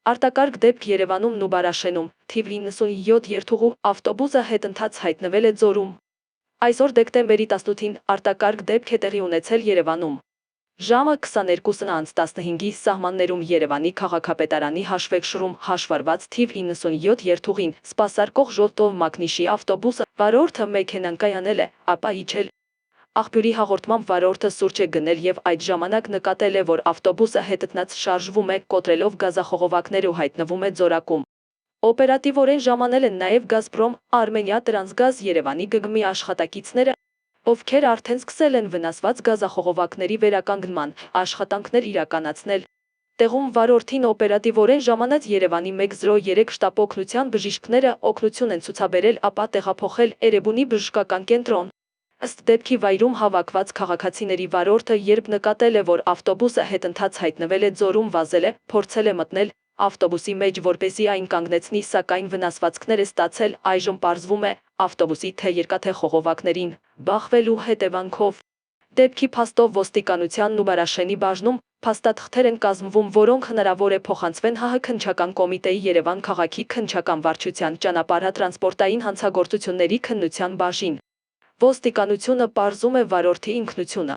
Արտակարգ դեպք Երևանում Նուբարաշենում, թիվ 97 երթուղու ավտոբուսը հետընթաց հայտնվել է Ձորում։ Այսօր դեկտեմբերի 18-ին արտակարգ դեպք է տեղի ունեցել Երևանում։ Ժամը 22:15-ի սահմաններում Երևանի քաղաքապետարանի հաշվեկշռում հաշվառված թիվ 97 երթուղին սպասարկող ժոտով մակնիշի ավտոբուսը վարորդը մեքենան կայանել է, ապա իջել։ Աղբյուրի հաղորդմամբ վարորդը սուրճ է գնել եւ այդ ժամանակ նկատել է, որ ավտոբուսը հետընթաց շարժվում է, կոտրելով գազախողովակներ ու հայտնվում է Ձորակում։ Օպերատիվորեն ժամանել են նաեւ Գազպրոմ, Արմենիա Տրանսգազ Երևանի ԳԳՄ-ի աշխատակիցները, ովքեր արդեն սկսել են վնասված գազախողովակների վերականգնման աշխատանքներ իրականացնել։ Տեղում վարորդին օպերատիվորեն ժամանած Երևանի 103 շտապ օգնության բժիշկները օգնություն են ցուցաբերել, ապա տեղափոխել Էրեբունի բժշկական կենտրոն։ Ըստ դեպքի վայրում հավաքված քաղաքացիների վարորդը, երբ նկատել է, որ ավտոբուսը հետընթաց հայտնվել է Ձորում, վազել է, փորձել է մտնել ավտոբուսի մեջ, որպեսզի այն կանգնեցնի, սակայն վնասվածքներ է ստացել։ Այժմ պարզվում է, ավտոբուսի թե երկաթե խողովակներին բախվելու հետևանքով։ Դեպքի փաստով ոստիկանության Նուբարաշենի բաժնում փաստաթղթեր են կազմվում, որոնք հնարավոր է փոխանցվեն ՀՀ քննչական կոմիտեի Երևան քաղաքի քննչական վարչության ճանապարհատրանսպորտային հանցագործությունների քննության բաժին։ Ոստիկանությունը պարզում է վարորդի ինքնությունը։